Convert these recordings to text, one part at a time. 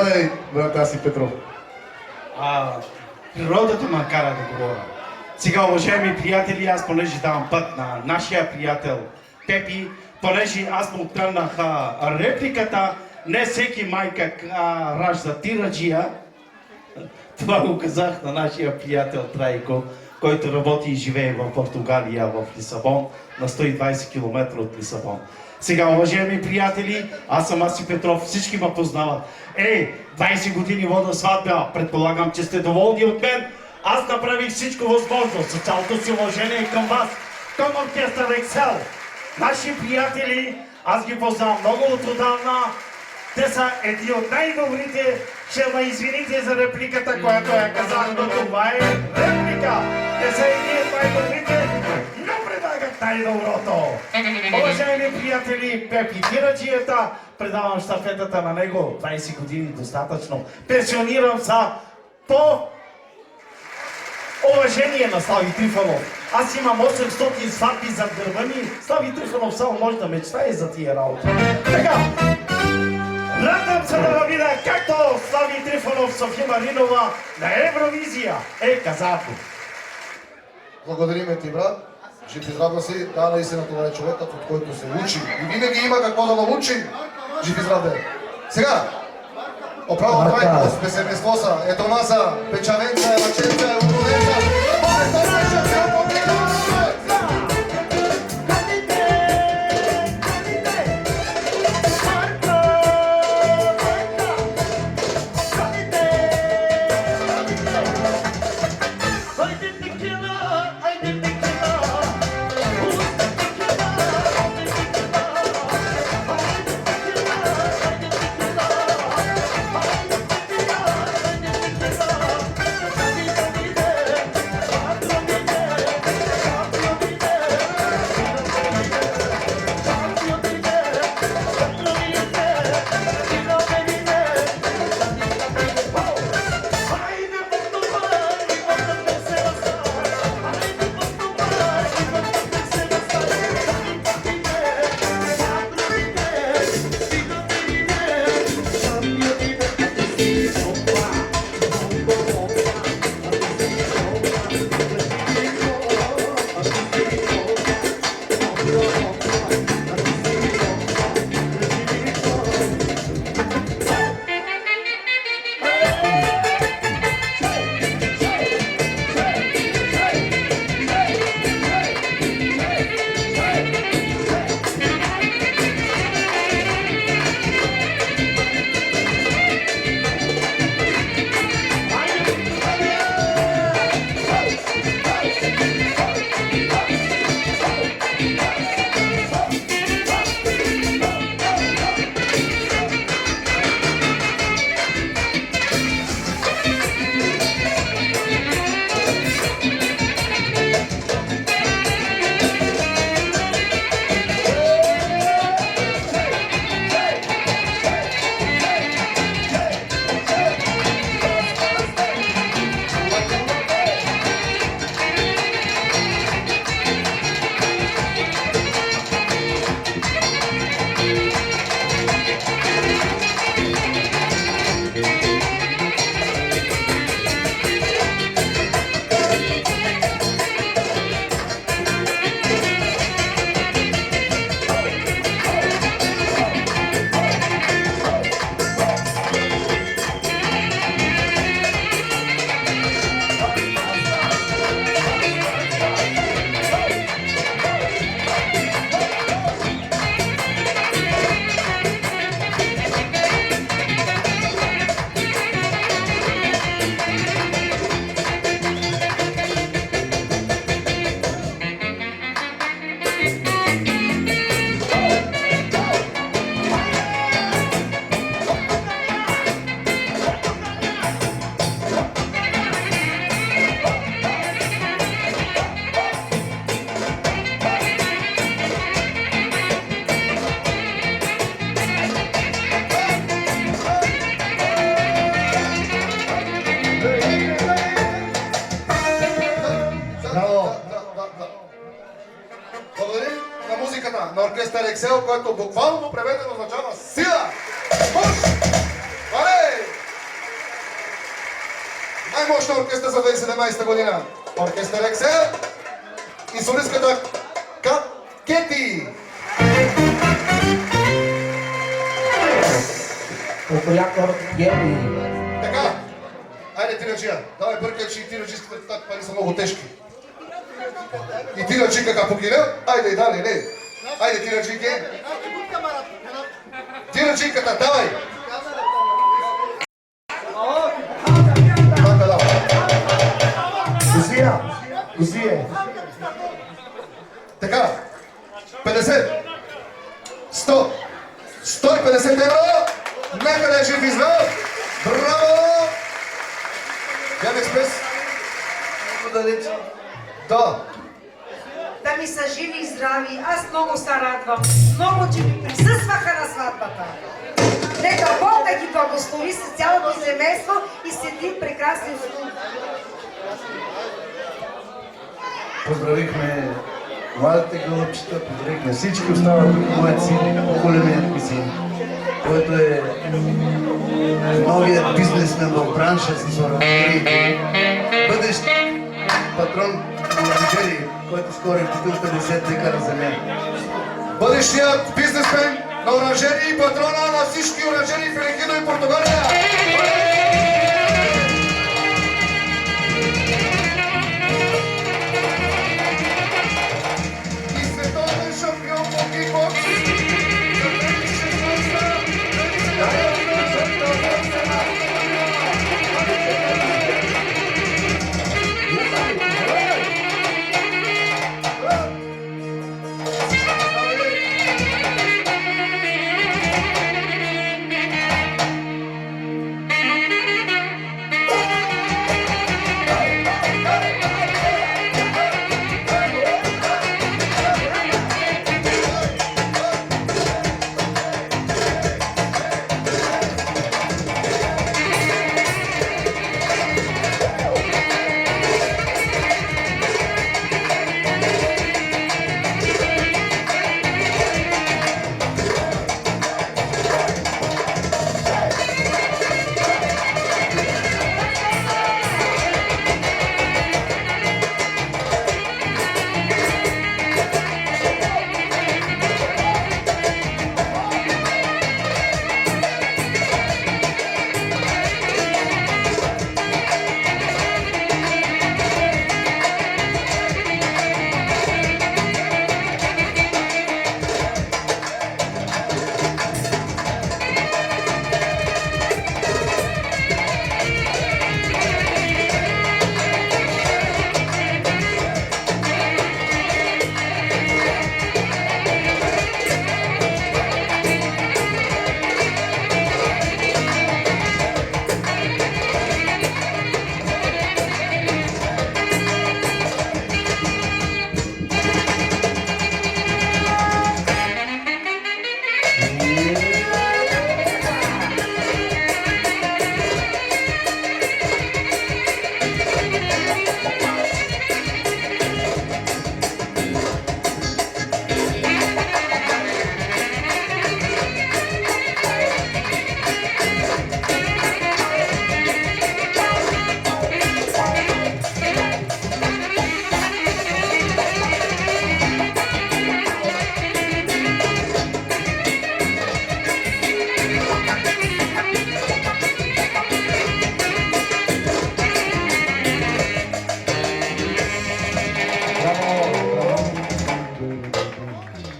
Ей, брат Аси Петров. Природата ме кара да говоря. Сега, уважаеми приятели, аз понеже давам път на нашия приятел Пепи, понеже аз му тръгнах репликата, не всеки майка ражда тираджия. Това го казах на нашия приятел Трайко, който работи и живее в Португалия, в Лисабон, на 120 км от Лисабон. Сега, уважаеми приятели, аз съм Аси Петров, всички ме познават. 20 години вода сватба, предполагам, че сте доволни от мен. Аз направих всичко възможно, с цялото си уважение към вас, към оркестър Ексел. Наши приятели, аз ги познавам много отдавна. Те са едни от най-добрите. Ще ме извините за репликата, която я казах, но това е реплика. Те са едни от най-добрите, но предлагат най-доброто. Уважаеми приятели, Пепи тираджията, предавам щафетата на него. 20 години достатъчно. Пенсионирам се по уважение на Слави Трифонов. Аз имам 800 сватби зад гърба ми. Слави Трифонов само може да мечтае за тия работа. Така, радвам се да видя както Слави Трифонов, София Маринова на Евровизия. Казато. Благодариме ти, брат. Жив и здрав си. Да, наистина това е човекът, от който се учи. И винаги има какво да научи. Жив и здрав да е. Сега, оправо Трайко с песенество са. Ето маса, печавенца, лаченца, уроденца. на оркестър Ексел, който буквално преведено означава сила! Пуш! Валей! най-мощна оркестра за 2017 година. Оркестър Ексел и солистката Кети. Оператор Георги. Така, айде ти ръчия. Давай бъркай, че и ти ръчиските так пари са много тежки. И ти ръчи кака покиля. Айде, дали, не. Айде ти ръчи ке. Ти ръчи ката, давай. Така, давай. Гузия. Така, 50, 100, 150 евро. Нека да е жив и здрав. Браво! Ян Експрес. Да. Да ми са живи и здрави. Аз много се радвам. Много, че ми присъстваха на сватбата. Нека Бог да ги благослови с цялото семейство и с един прекрасен внук. Поздравихме младите гълъбчета, поздравихме всички останали моят син, по-големият ми син, който е новият бизнесмен в бранша с оранжериите, бъдещ патрон на оранжерии, който скоро е купил 50 декара земя. Бъдещият бизнесмен на оранжерии и патрона на всички оранжерии в Еликидо и Португалия. И световен шампион по кикбокс.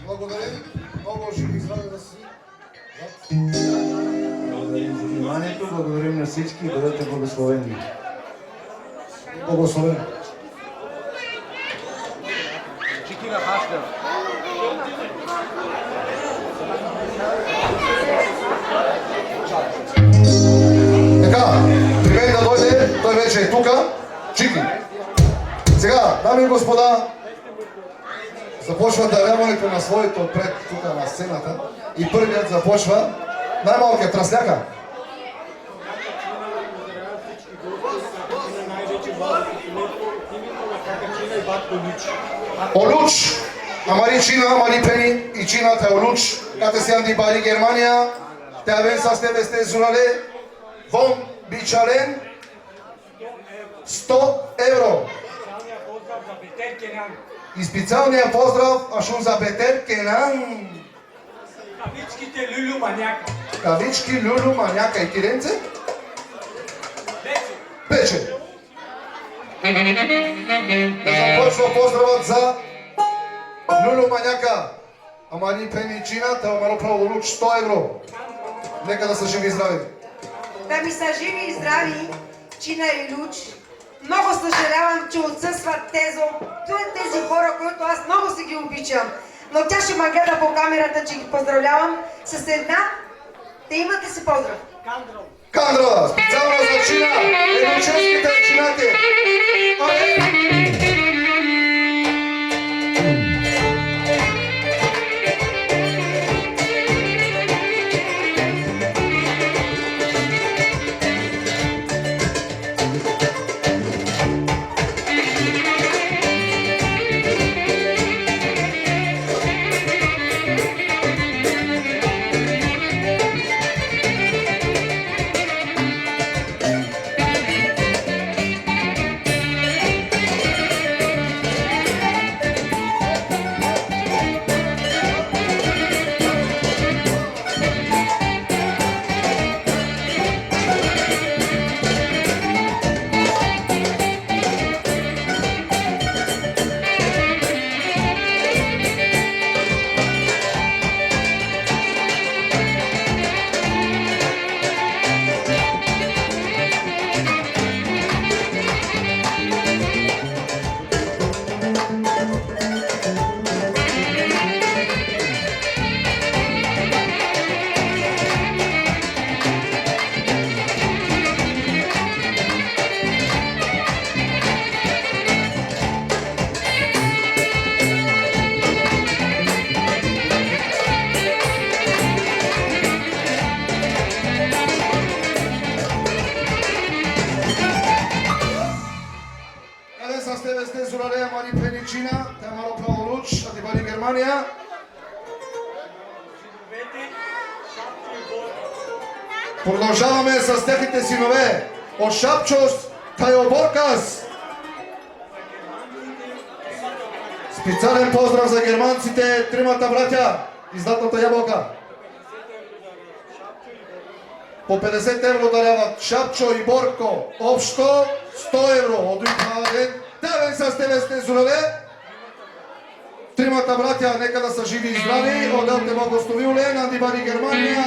Благодарим. Много живи и здрави да си. Благодарим за вниманието, благодарим на всички и бъдете благословени. Благословен. Така, привет да дойде, той вече е тука. Чики. Сега, дами и господа, започва даряването на своето отпред тук на сцената и първият започва най-малкият тръсляка. Олуч, амари Чина, амари Пени и Чината е Олуч, кате си Анди Бари Германия, те авен с тебе сте зурале, вон бичален, 100 евро. И специалния поздрав ашун за Петер Кенан. Кавичките Люлю Маняка. Кавички Люлю Маняка и Киренце? Пече. Да започва поздравът за Люлю Маняка. Амани Пеничина, те омаро право луч 100 евро. Нека да са живи и здрави. Да ми са живи и здрави, Чина и Люч. Много съжалявам, че отсъстват тези хора, които аз много си ги обичам. Но тя ще ме гледа по камерата, че ги поздравлявам с една. Те имате си поздрав. Кандра, специално за Чина, едноческите чинати. Германия. Продължаваме с техните синове от Шапчос Тайоборкас. Специален поздрав за германците, тримата братя, издатната ябълка. По 50 евро даряват Шапчо и Борко. Общо 100 евро. От ден. Давен с тебе сте зонове. Тримата братя, нека да са живи и здрави. Отделте благословиле на Дибари Германия.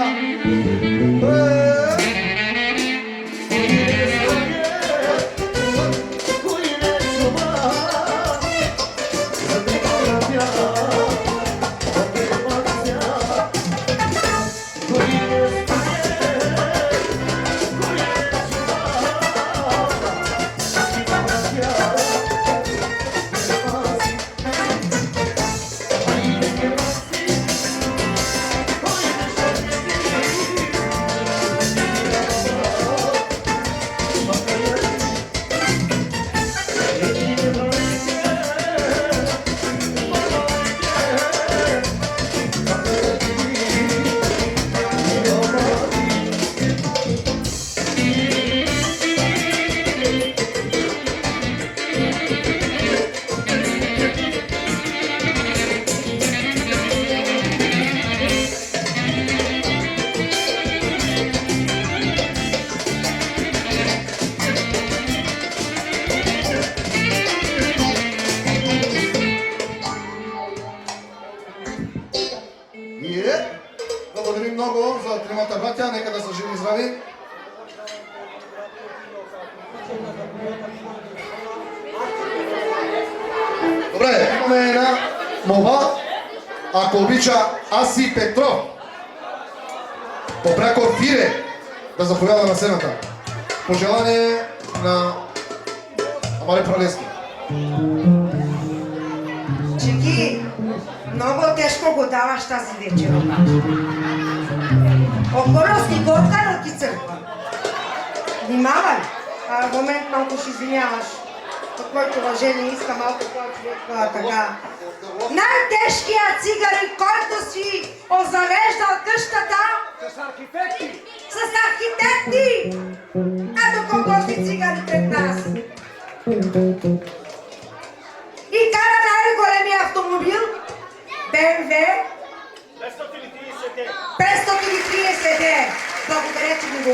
Благодарим много за тримата братя, нека да са живи и здрави. Добре, имаме една молба, ако обича Аси Петров, по пряко Фире, да заповяда на сцената. Пожелание на Амали Пралески. Чеки, много тежко го даваш тази вечер. Около си горка да ти църква. Внимавай! В момент малко ще извиняваш. От моето уважение иска малко повече така. Най-тежкият цигарин, който си озареждал къщата с архитекти! Ето колко си цигари пред нас. И кара най-големия автомобил BMW 530D. Благодаря, че ми го